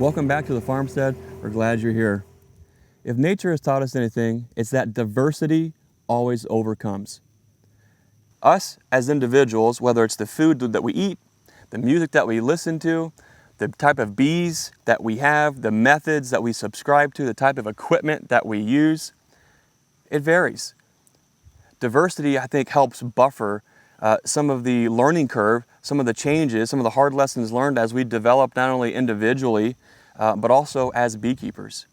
Welcome back to the farmstead. We're glad you're here. If nature has taught us anything, it's that diversity always overcomes. Us as individuals, whether it's the food that we eat, the music that we listen to, the type of bees that we have, the methods that we subscribe to, the type of equipment that we use, it varies. Diversity, I think, helps buffer some of the learning curve, some of the changes, some of the hard lessons learned as we develop not only individually, but also as beekeepers.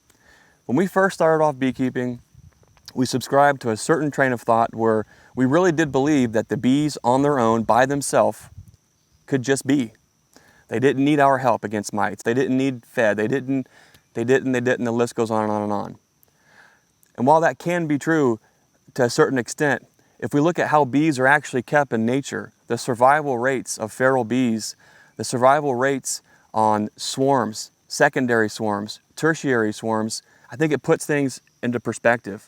When we first started off beekeeping, we subscribed to a certain train of thought where we really did believe that the bees on their own, by themselves, could just be. They didn't need our help against mites. They didn't need fed. They didn't, the list goes on and on and on. And while that can be true to a certain extent, if we look at how bees are actually kept in nature, the survival rates of feral bees, the survival rates on swarms, secondary swarms, tertiary swarms, I think it puts things into perspective.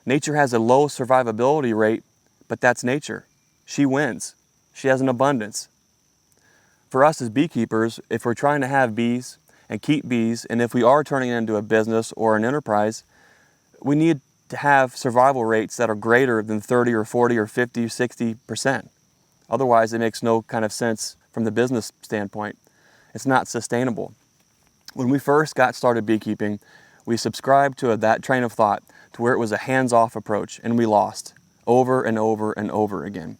Nature has a low survivability rate, but that's nature. She wins. She has an abundance. For us as beekeepers, if we're trying to have bees and keep bees, and if we are turning it into a business or an enterprise, we need to have survival rates that are greater than 30 or 40 or 50 or 60%. Otherwise, it makes no kind of sense from the business standpoint. It's not sustainable. When we first got started beekeeping, we subscribed to that train of thought to where it was a hands-off approach, and we lost over and over and over again.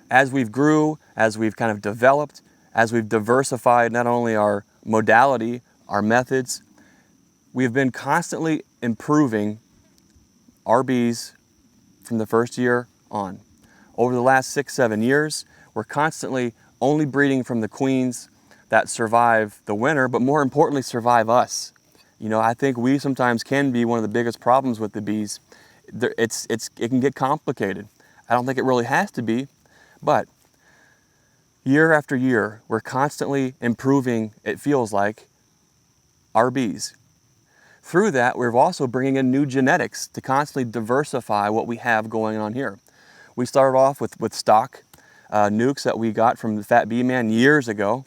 As we've grew, as we've kind of developed, as we've diversified not only our modality, our methods, we've been constantly improving our bees from the first year on. Over the last 6-7 years, we're constantly only breeding from the queens that survive the winter, but more importantly, survive us. You know, I think we sometimes can be one of the biggest problems with the bees. It can get complicated. I don't think it really has to be, but year after year, we're constantly improving, it feels like, our bees. Through that, we're also bringing in new genetics to constantly diversify what we have going on here. We started off with stock Nucs that we got from the Fat Bee Man years ago,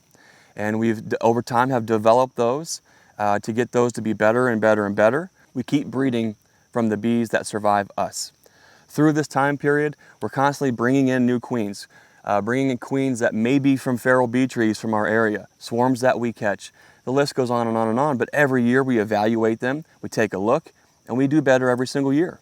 and we've over time have developed those to get those to be better and better and better. We keep breeding from the bees that survive us. Through this time period, we're constantly bringing in new queens, bringing in queens that may be from feral bee trees from our area, swarms that we catch. The list goes on and on and on, but every year we evaluate them, we take a look, and we do better every single year.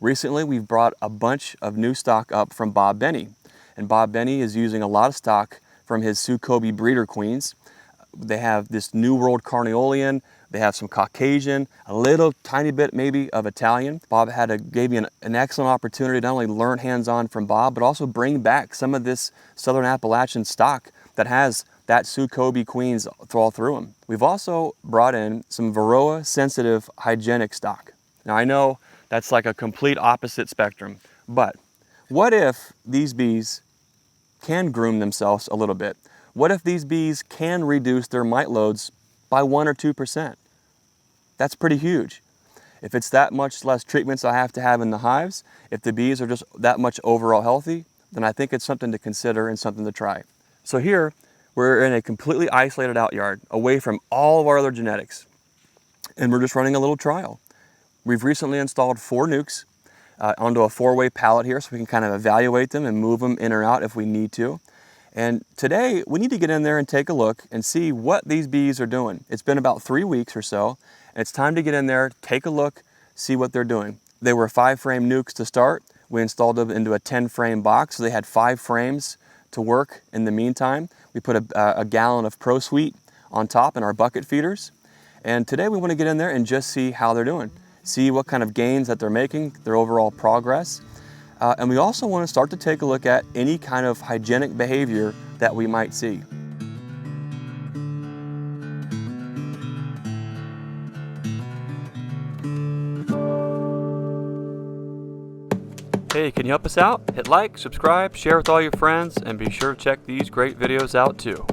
Recently, we've brought a bunch of new stock up from Bob Binnie, and Bob Binnie is using a lot of stock from his Cobey breeder queens. They have this New World Carniolan, they have some Caucasian, a little tiny bit maybe of Italian. Bob gave me an excellent opportunity to not only learn hands-on from Bob, but also bring back some of this Southern Appalachian stock that has that Cobey queens all through them. We've also brought in some Varroa sensitive hygienic stock. Now I know that's like a complete opposite spectrum, but what if these bees can groom themselves a little bit? What if these bees can reduce their mite loads by 1 or 2%? That's pretty huge. If it's that much less treatments I have to have in the hives, if the bees are just that much overall healthy, then I think it's something to consider and something to try. So here, we're in a completely isolated outyard, away from all of our other genetics, and we're just running a little trial. We've recently installed 4 Nucs onto a 4-way pallet here, so we can kind of evaluate them and move them in or out if we need to. And today, we need to get in there and take a look and see what these bees are doing. It's been about 3 weeks or so, and it's time to get in there, take a look, see what they're doing. They were 5-frame Nucs to start. We installed them into a 10-frame box, so they had 5 frames to work in the meantime. We put a gallon of Pro Sweet on top in our bucket feeders. And today we want to get in there and just see how they're doing. See what kind of gains that they're making, their overall progress. And we also want to start to take a look at any kind of hygienic behavior that we might see. Hey, can you help us out? Hit like, subscribe, share with all your friends, and be sure to check these great videos out too.